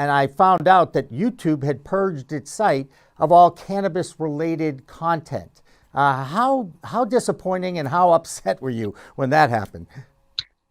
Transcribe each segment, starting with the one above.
and I found out that YouTube had purged its site of all cannabis-related content. How disappointing and how upset were you when that happened?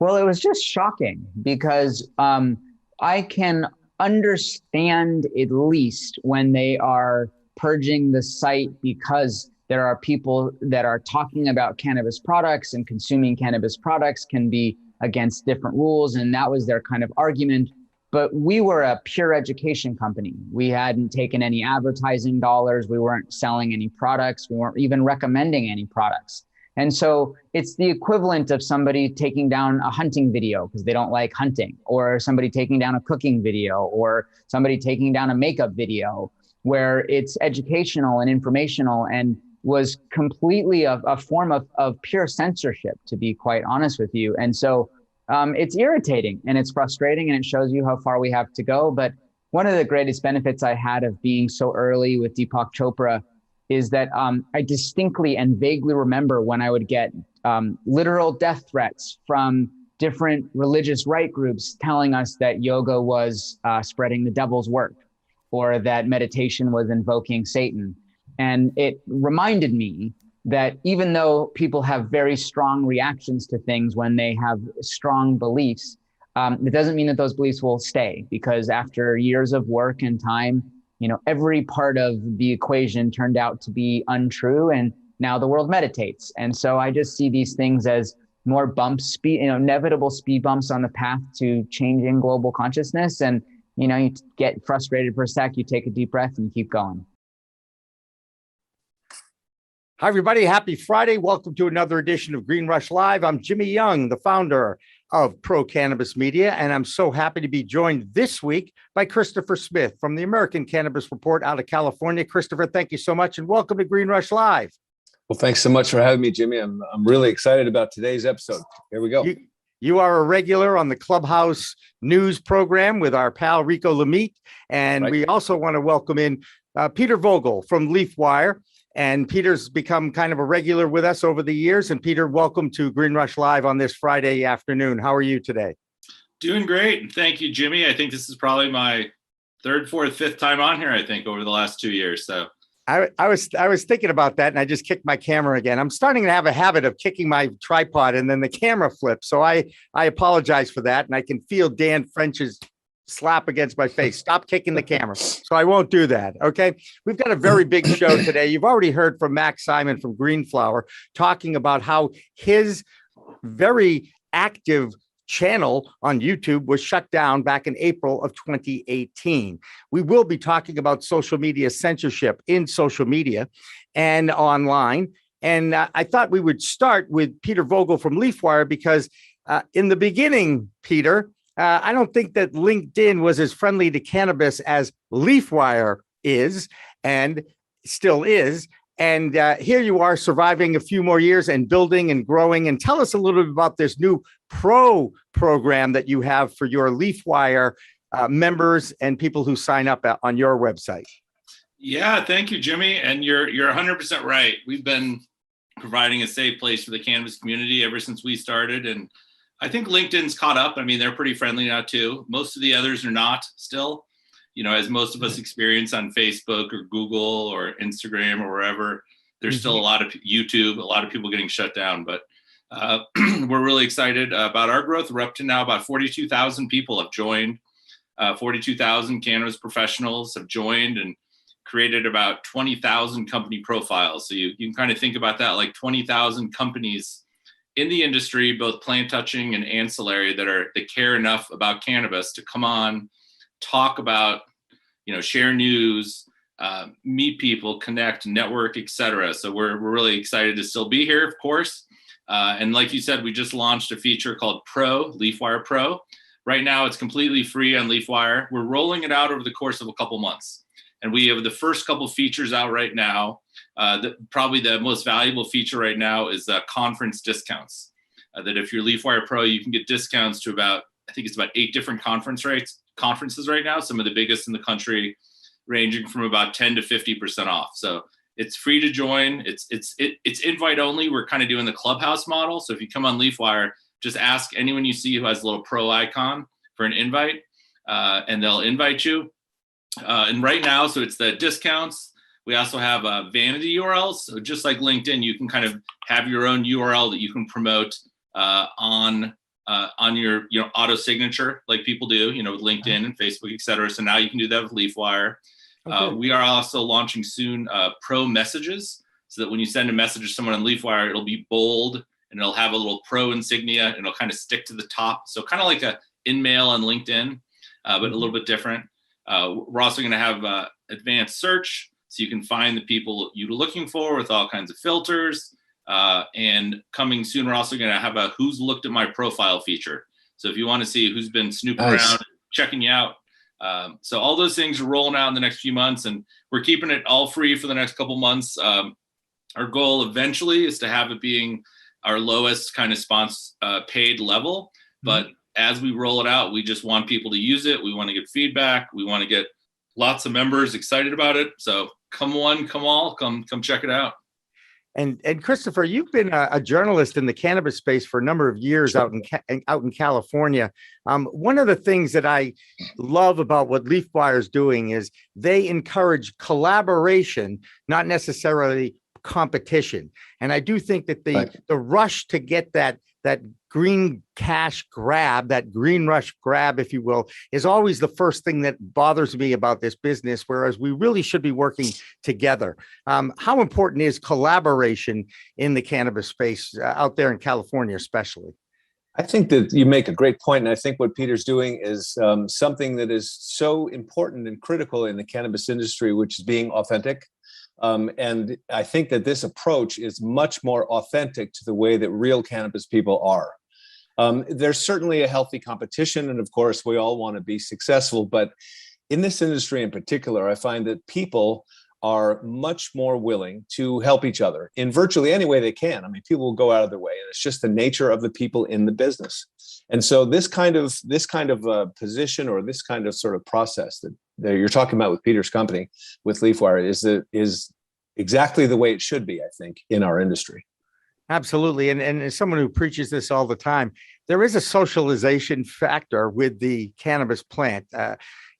Well, it was just shocking because I can understand at least when they are purging the site because there are people that are talking about cannabis products and consuming cannabis products can be against different rules. And that was their kind of argument. But we were a pure education company. We hadn't taken any advertising dollars. We weren't selling any products. We weren't even recommending any products. And so it's the equivalent of somebody taking down a hunting video because they don't like hunting, or somebody taking down a cooking video, or somebody taking down a makeup video, where it's educational and informational and was completely a form of pure censorship, to be quite honest with you. And so it's irritating and it's frustrating and it shows you how far we have to go. But one of the greatest benefits I had of being so early with Deepak Chopra is that I distinctly and vaguely remember when I would get literal death threats from different religious right groups telling us that yoga was spreading the devil's work, or that meditation was invoking Satan. And it reminded me that even though people have very strong reactions to things when they have strong beliefs, it doesn't mean that those beliefs will stay, because after years of work and time, every part of the equation turned out to be untrue, and now the world meditates. And so I just see these things as more bumps, inevitable speed bumps on the path to changing global consciousness. And, you get frustrated for a sec, you take a deep breath and keep going. Hi, everybody. Happy Friday. Welcome to another edition of Green Rush Live. I'm Jimmy Young, the founder of Pro Cannabis Media, and I'm so happy to be joined this week by Christopher Smith from the American Cannabis Report out of California. Christopher, thank you so much, and welcome to Green Rush Live. Well, thanks so much for having me, Jimmy. I'm really excited about today's episode. Here we go. You are a regular on the Clubhouse news program with our pal Rico Lamitte, and right. We also want to welcome in Peter Vogel from Leafwire. And Peter's become kind of a regular with us over the years. And Peter, welcome to Green Rush Live on this Friday afternoon. How are you today? Doing great. Thank you, Jimmy. I think this is probably my third, fourth, fifth time on here, I think, over the last 2 years. So I was thinking about that, and I just kicked my camera again. I'm starting to have a habit of kicking my tripod and then the camera flips. So I apologize for that. And I can feel Dan French's slap against my face. Stop kicking the camera. So I won't do that. Okay. We've got a very big show today. You've already heard from Max Simon from Greenflower talking about how his very active channel on YouTube was shut down back in April of 2018. We will be talking about social media censorship in social media and online. And I thought we would start with Peter Vogel from Leafwire because in the beginning, Peter, I don't think that LinkedIn was as friendly to cannabis as Leafwire is and still is. And here you are surviving a few more years and building and growing. And tell us a little bit about this new Pro program that you have for your Leafwire members and people who sign up on your website. Yeah, thank you, Jimmy. And you're 100% right. We've been providing a safe place for the cannabis community ever since we started. And I think LinkedIn's caught up. I mean, they're pretty friendly now too. Most of the others are not still, as most of us experience on Facebook or Google or Instagram or wherever. There's still a lot of YouTube, a lot of people getting shut down, but we're really excited about our growth. We're up to now about 42,000 people have joined. 42,000 cannabis professionals have joined and created about 20,000 company profiles. So you can kind of think about that like 20,000 companies in the industry, both plant touching and ancillary, that care enough about cannabis to come on, talk about, share news, meet people, connect, network, etc. So we're really excited to still be here, of course. And like you said, we just launched a feature called Pro, Leafwire Pro. Right now, it's completely free on Leafwire. We're rolling it out over the course of a couple months. And we have the first couple features out right now. Probably the most valuable feature right now is conference discounts. That if you're Leafwire Pro, you can get discounts to about 8 different conferences right now. Some of the biggest in the country, ranging from about 10 to 50% off. So it's free to join. It's invite only. We're kind of doing the Clubhouse model. So if you come on Leafwire, just ask anyone you see who has a little pro icon for an invite. and they'll invite you. And right now, so it's the discounts. We also have vanity URLs. So just like LinkedIn, you can kind of have your own URL that you can promote on your auto signature, like people do, with LinkedIn and Facebook, et cetera. So now you can do that with Leafwire. Okay. We are also launching soon Pro messages, so that when you send a message to someone on Leafwire, it'll be bold and it'll have a little Pro insignia and it'll kind of stick to the top. So kind of like a InMail on LinkedIn, but a little bit different. We're also going to have advanced search, so you can find the people you're looking for with all kinds of filters. And coming soon, we're also going to have a who's looked at my profile feature. So if you want to see who's been snooping around, checking you out. So all those things are rolling out in the next few months, and we're keeping it all free for the next couple months. Our goal eventually is to have it being our lowest kind of paid level. But as we roll it out, we just want people to use it. We want to get feedback. We want to get lots of members excited about it. So come one, come all, come check it out. And Christopher, you've been a journalist in the cannabis space for a number of years out in California. One of the things that I love about what Leafwire is doing is they encourage collaboration, not necessarily competition. And I do think that the rush to get that green cash grab, that green rush grab, if you will, is always the first thing that bothers me about this business, whereas we really should be working together. How important is collaboration in the cannabis space out there in California, especially? I think that you make a great point, and I think what Peter's doing is something that is so important and critical in the cannabis industry, which is being authentic. And I think that this approach is much more authentic to the way that real cannabis people are. There's certainly a healthy competition, and of course, we all want to be successful. But in this industry in particular, I find that people are much more willing to help each other in virtually any way they can. I mean, people will go out of their way, and it's just the nature of the people in the business. And so this kind of position, or this kind of sort of process that you're talking about with Peter's company, with Leafwire, is exactly the way it should be, I think, in our industry. Absolutely. And as someone who preaches this all the time, there is a socialization factor with the cannabis plant.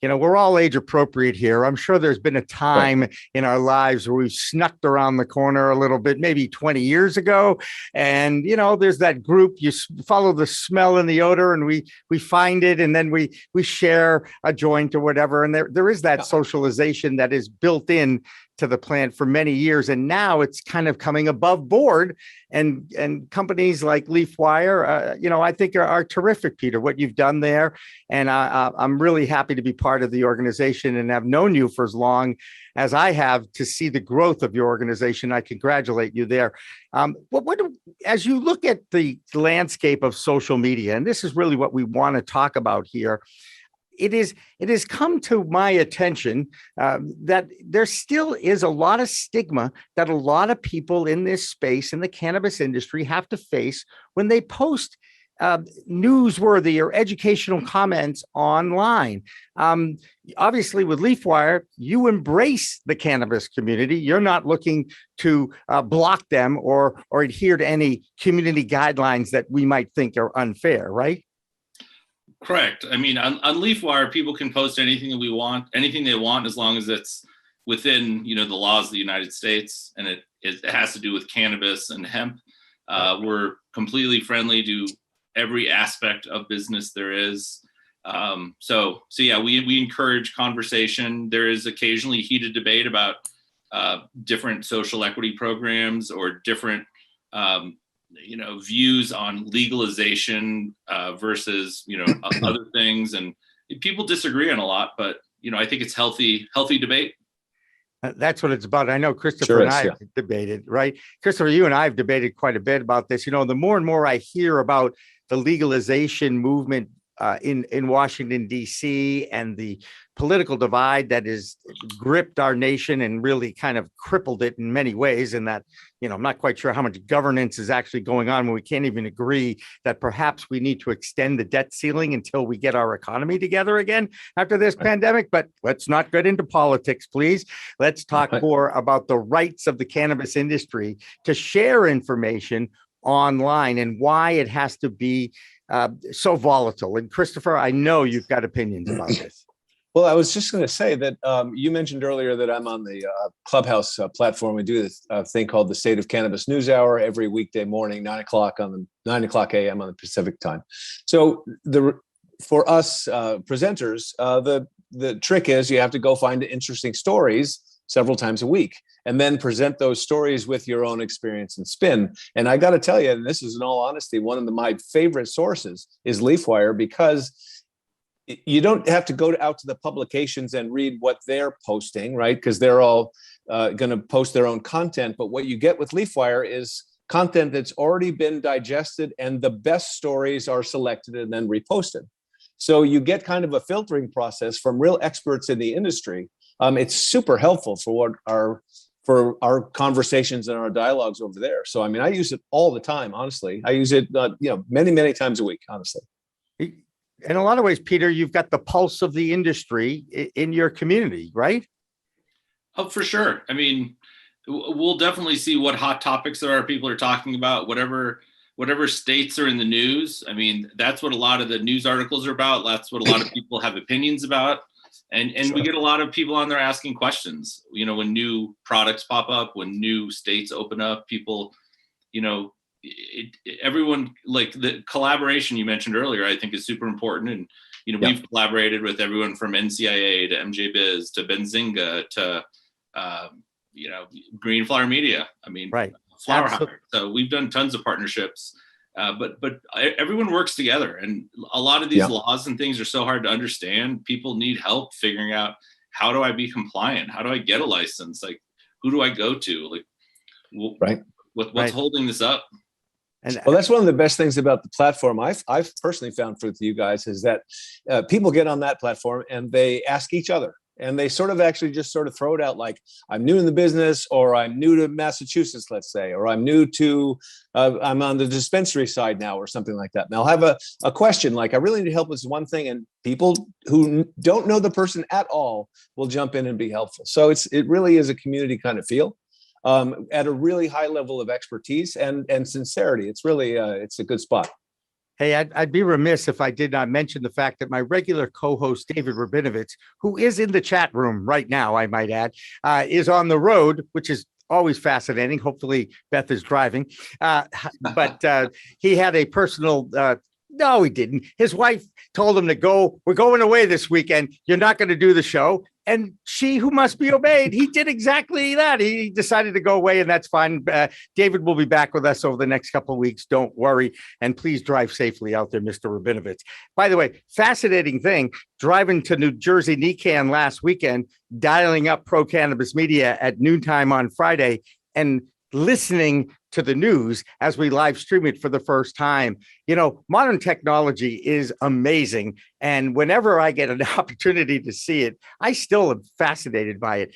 We're all age appropriate here. I'm sure there's been a time in our lives where we've snuck around the corner a little bit, maybe 20 years ago. And, there's that group, you follow the smell and the odor, and we find it, and then we share a joint or whatever. And there is that socialization that is built in to the plant for many years. And now it's kind of coming above board, and companies like Leafwire, I think are terrific, Peter, what you've done there. And I'm really happy to be part of the organization, and have known you for as long as I have to see the growth of your organization. I congratulate you there. As you look at the landscape of social media, and this is really what we want to talk about here, it has come to my attention that there still is a lot of stigma that a lot of people in this space, in the cannabis industry, have to face when they post newsworthy or educational comments online. Obviously, with Leafwire, you embrace the cannabis community. You're not looking to block them or adhere to any community guidelines that we might think are unfair, right? Correct. I mean, on Leafwire, people can post anything they want, as long as it's within, the laws of the United States, and it has to do with cannabis and hemp. We're completely friendly to every aspect of business there is. So yeah, we encourage conversation. There is occasionally heated debate about different social equity programs or different views on legalization versus, other things. And people disagree on a lot, but, I think it's healthy debate. That's what it's about. I know Christopher and I have debated, right? Christopher, you and I have debated quite a bit about this. The more and more I hear about the legalization movement in Washington, D.C., and the political divide that has gripped our nation and really kind of crippled it in many ways. And that, I'm not quite sure how much governance is actually going on when we can't even agree that perhaps we need to extend the debt ceiling until we get our economy together again after this pandemic. But let's not get into politics, please. Let's talk more about the rights of the cannabis industry to share information online and why it has to be so volatile? And Christopher, I know you've got opinions about this. Well, I was just going to say that you mentioned earlier that I'm on the Clubhouse platform. We do this thing called the State of Cannabis News Hour every weekday morning, 9 o'clock a.m. on the Pacific time. So for us presenters, the trick is you have to go find interesting stories several times a week and then present those stories with your own experience and spin. And I got to tell you, and this is in all honesty, one of my favorite sources is Leafwire, because you don't have to go out to the publications and read what they're posting, right? Because they're all going to post their own content. But what you get with Leafwire is content that's already been digested, and the best stories are selected and then reposted. So you get kind of a filtering process from real experts in the industry. It's super helpful for our conversations and our dialogues over there. So, I mean, I use it all the time, honestly. I use it, many, many times a week, honestly. In a lot of ways, Peter, you've got the pulse of the industry in your community, right? Oh, for sure. I mean, we'll definitely see what hot topics there are people are talking about, whatever states are in the news. I mean, that's what a lot of the news articles are about. That's what a lot of people have opinions about. And Sure. We get a lot of people on there asking questions, when new products pop up, when new states open up, people, everyone, like the collaboration you mentioned earlier, I think is super important. And, we've collaborated with everyone from NCIA to MJ Biz to Benzinga to, Green Flower Media. I mean, right. Flower Hire. So we've done tons of partnerships, but everyone works together. And a lot of these laws and things are so hard to understand. People need help figuring out, how do I be compliant? How do I get a license? Like, who do I go to? Like, right. What's holding this up? Well, that's one of the best things about the platform I've personally found with you guys is that people get on that platform and they ask each other, and they sort of actually just sort of throw it out like, I'm new in the business, or I'm new to Massachusetts, let's say, or I'm new to, I'm on the dispensary side now, or something like that. And I'll have a question like, I really need help with one thing. And people who don't know the person at all will jump in and be helpful. So it really is a community kind of feel. At a really high level of expertise and sincerity. It's really, it's a good spot. Hey, I'd be remiss if I did not mention the fact that my regular co-host, David Rabinovich, who is in the chat room right now, I might add, is on the road, which is always fascinating. Hopefully Beth is driving. But he had a personal, no, he didn't. His wife told him to go. We're going away this weekend. You're not going to do the show. And she, who must be obeyed, he did exactly that. He decided to go away, and that's fine. David will be back with us over the next couple of weeks. Don't worry. And please drive safely out there, Mr. Rabinovich. By the way, fascinating thing, driving to New Jersey NECAN last weekend, dialing up Pro Cannabis Media at noontime on Friday, and listening to the news as we live stream it for the first time. Modern technology is amazing. And whenever I get an opportunity to see it, I still am fascinated by it.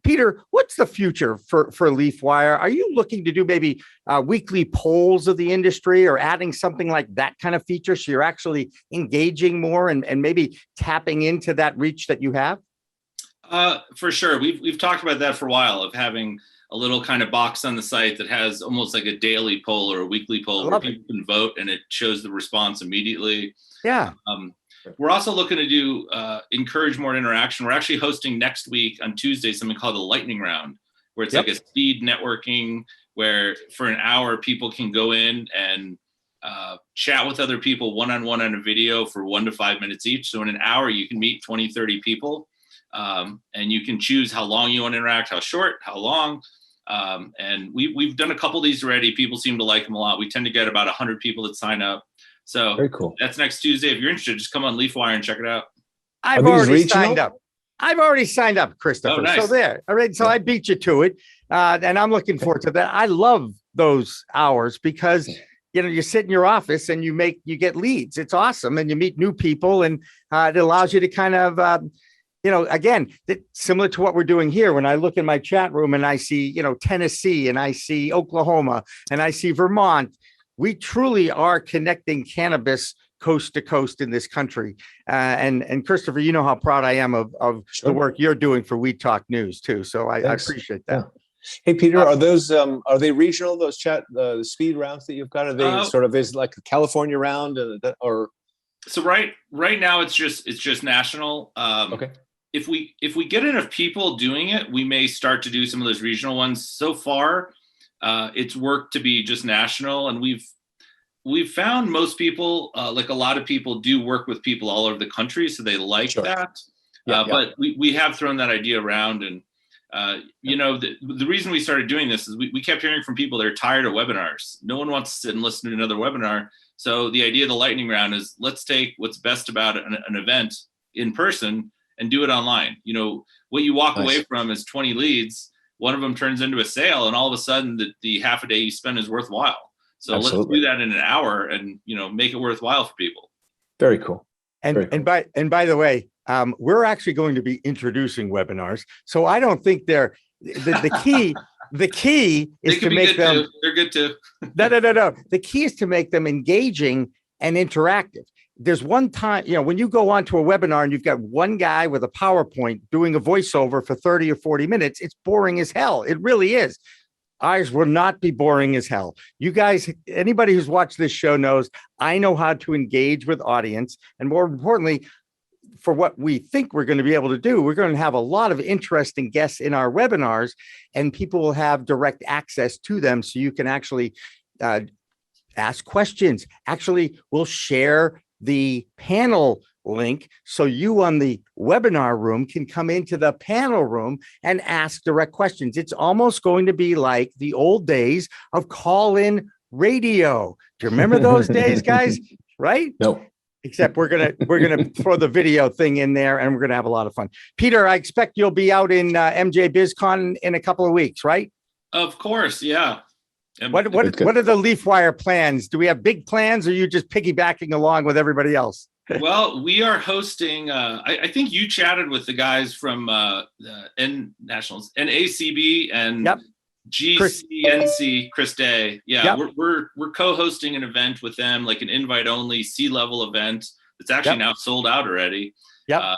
Peter, what's the future for Leafwire? Are you looking to do maybe weekly polls of the industry, or adding something like that kind of feature so you're actually engaging more and maybe tapping into that reach that you have? For sure. We've talked about that for a while, of having a little kind of box on the site that has almost like a daily poll or a weekly poll where people can vote, and it shows the response immediately. Yeah. We're also looking to do encourage more interaction. We're actually hosting next week on Tuesday something called a lightning round, where it's like a speed networking, where for an hour people can go in and chat with other people one-on-one on a video for 1 to 5 minutes each. So in an hour, you can meet 20, 30 people, and you can choose how long you want to interact, how short, how long. And we've done a couple of these already. People seem to like them a lot. We tend to get about 100 people that sign up. So very cool. That's next Tuesday. If you're interested, just come on Leafwire and check it out. I've already signed up. I've already signed up, Christopher. Oh, nice. So there. All right. So I beat you to it. And I'm looking forward to that. I love those hours because, you sit in your office and you get leads. It's awesome. And you meet new people, and it allows you to kind of, again, similar to what we're doing here. When I look in my chat room and I see, Tennessee, and I see Oklahoma, and I see Vermont, we truly are connecting cannabis coast to coast in this country. And Christopher, you know how proud I am of Sure. the work you're doing for Weed Talk News too. So I appreciate that. Hey, Peter, are those are they regional? Those speed rounds that you've got, are they sort of is like a California round or? So right now it's just national. Okay. If we get enough people doing it, we may start to do some of those regional ones. So far, it's worked to be just national, and we've found most people, like a lot of people, do work with people all over the country, so they like that. Yeah. But we have thrown that idea around, and the reason we started doing this is we kept hearing from people that are tired of webinars. No one wants to sit and listen to another webinar. So the idea of the lightning round is, let's take what's best about an event in person and do it online. What you walk away from is 20 leads. One of them turns into a sale, and all of a sudden the half a day you spend is worthwhile. So Let's do that in an hour and, make it worthwhile for people. Very cool. And by the way, we're actually going to be introducing webinars. So I don't think they're the key. The key is to make them. They're good too. No. The key is to make them engaging and interactive. There's one time, when you go onto a webinar and you've got one guy with a PowerPoint doing a voiceover for 30 or 40 minutes, it's boring as hell. It really is. Ours will not be boring as hell. You guys, anybody who's watched this show knows I know how to engage with audience. And more importantly, for what we think we're going to be able to do, we're going to have a lot of interesting guests in our webinars, and people will have direct access to them. So you can actually ask questions. Actually, we'll share the panel link so you on the webinar room can come into the panel room and ask direct questions. It's almost going to be like the old days of call-in radio. Do you remember those days, guys? Right? No. Except we're gonna throw the video thing in there, and we're gonna have a lot of fun. Peter, I expect you'll be out in MJ BizCon in a couple of weeks, right? Of course, yeah. What are the Leafwire plans? Do we have big plans, or are you just piggybacking along with everybody else? Well, we are hosting. I think you chatted with the guys from NACB and GCNC, Chris Day. Yeah, yep. We're co-hosting an event with them, like an invite-only C-level event that's actually now sold out already. Yeah,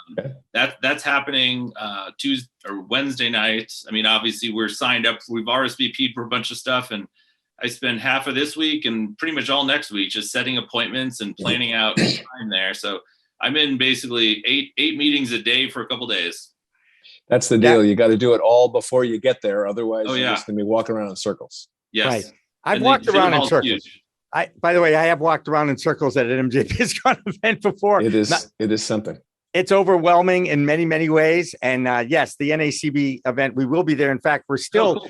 that's happening Tuesday or Wednesday nights. I mean, obviously we're signed up. We've RSVP'd for a bunch of stuff, and I spend half of this week and pretty much all next week just setting appointments and planning out time there. So I'm in basically eight meetings a day for a couple days. That's the deal. You got to do it all before you get there. Otherwise, you're just going to be walking around in circles. Yes. Right. I've walked around in circles. By the way, I have walked around in circles at an MJ BizCon event before. It is something. It's overwhelming in many, many ways. And yes, the NACB event, we will be there. In fact, we're still,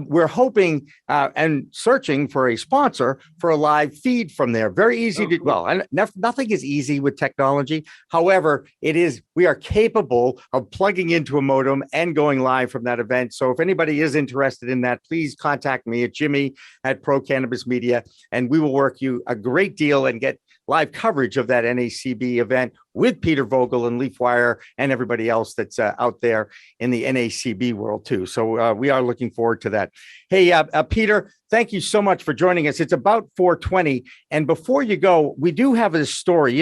we're hoping and searching for a sponsor for a live feed from there. Very easy to, well, nothing is easy with technology. However, we are capable of plugging into a modem and going live from that event. So if anybody is interested in that, please contact me at Jimmy at Pro Cannabis Media, and we will work you a great deal and get live coverage of that NACB event with Peter Vogel and Leafwire and everybody else that's out there in the NACB world too. So we are looking forward to that. Hey, Peter, thank you so much for joining us. It's about 4:20. And before you go, we do have this story.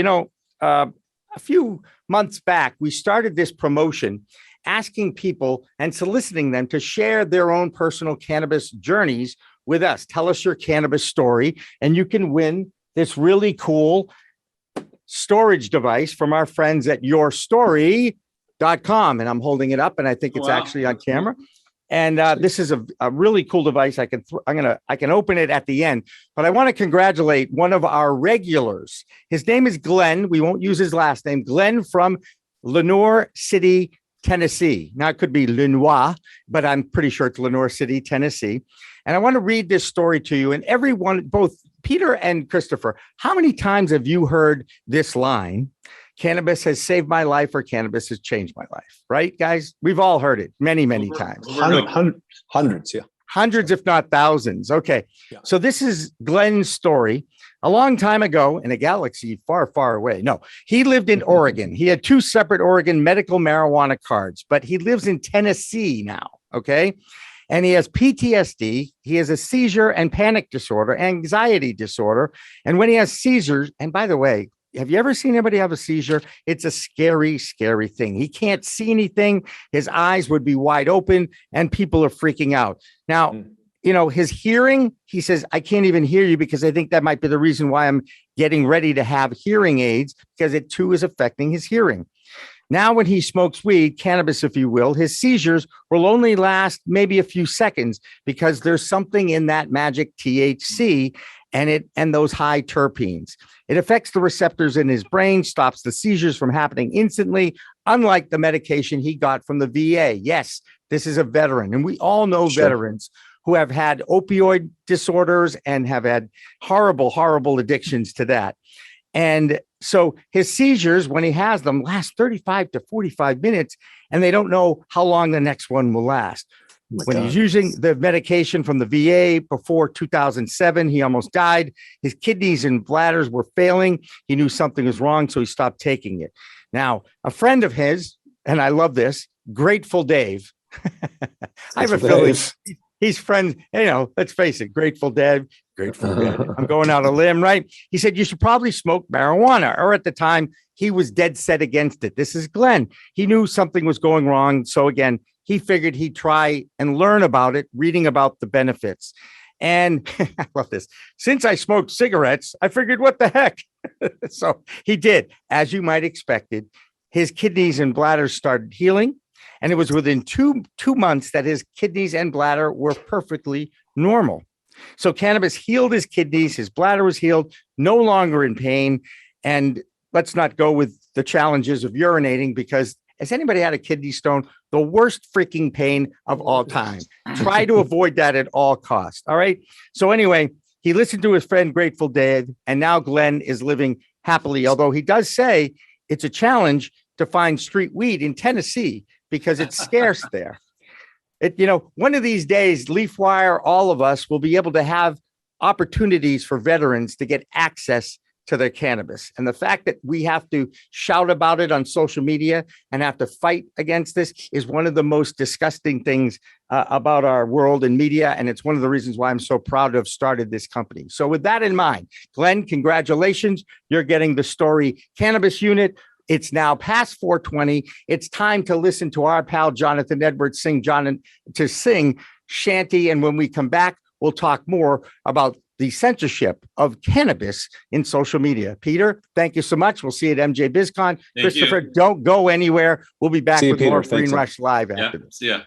A few months back, we started this promotion asking people and soliciting them to share their own personal cannabis journeys with us. Tell us your cannabis story, and you can win this really cool storage device from our friends at yourstory.com. And I'm holding it up, and I think it's actually on camera. And this is a really cool device. I can open it at the end, but I want to congratulate one of our regulars. His name is Glenn. We won't use his last name. Glenn from Lenoir City, Tennessee. Now it could be Lenoir, but I'm pretty sure it's Lenoir City, Tennessee. And I want to read this story to you. And everyone, both Peter and Christopher, how many times have you heard this line? Cannabis has saved my life, or cannabis has changed my life, right, guys? We've all heard it many, many times. Hundreds, yeah. Hundreds, if not thousands. Okay. Yeah. So this is Glenn's story. A long time ago in a galaxy far, far away. No, he lived in Oregon. He had 2 separate Oregon medical marijuana cards, but he lives in Tennessee now. Okay. And he has PTSD. He has a seizure and panic disorder, anxiety disorder. And when he has seizures, and by the way, have you ever seen anybody have a seizure? It's a scary, scary thing. He can't see anything. His eyes would be wide open and people are freaking out. Now, his hearing, he says, I can't even hear you because I think that might be the reason why I'm getting ready to have hearing aids, because it too is affecting his hearing. Now, when he smokes weed, cannabis, if you will, his seizures will only last maybe a few seconds because there's something in that magic THC and those high terpenes. It affects the receptors in his brain, stops the seizures from happening instantly, unlike the medication he got from the VA. Yes, this is a veteran, and we all know veterans who have had opioid disorders and have had horrible, horrible addictions to that. And so his seizures, when he has them, last 35 to 45 minutes, and they don't know how long the next one will last. When he's using the medication from the VA before 2007, he almost died. His kidneys and bladders were failing. He knew something was wrong, so he stopped taking it. Now, a friend of his, and I love this, Grateful Dave. I have a feeling he's friends, let's face it, Grateful Dave. I'm going out on a limb, right? He said, you should probably smoke marijuana. Or at the time, he was dead set against it. This is Glenn. He knew something was going wrong. So again, he figured he'd try and learn about it, reading about the benefits. And I love this. Since I smoked cigarettes, I figured, what the heck? So he did, as you might expected. His kidneys and bladder started healing. And it was within two months that his kidneys and bladder were perfectly normal. So cannabis healed his kidneys, his bladder was healed, no longer in pain. And let's not go with the challenges of urinating, because has anybody had a kidney stone? The worst freaking pain of all time. Try to avoid that at all costs. All right. So anyway, he listened to his friend Grateful Dave, and now Glenn is living happily. Although he does say it's a challenge to find street weed in Tennessee because it's scarce there. One of these days, Leafwire, all of us will be able to have opportunities for veterans to get access to their cannabis. And the fact that we have to shout about it on social media and have to fight against this is one of the most disgusting things about our world and media. And it's one of the reasons why I'm so proud to have started this company. So with that in mind, Glenn, congratulations. You're getting the Story Cannabis Unit. It's now past 4:20. It's time to listen to our pal Jonathan Edwards sing Shanty. And when we come back, we'll talk more about the censorship of cannabis in social media. Peter, thank you so much. We'll see you at MJ BizCon. Christopher, don't go anywhere. We'll be back with more Green Rush Live after this. See ya.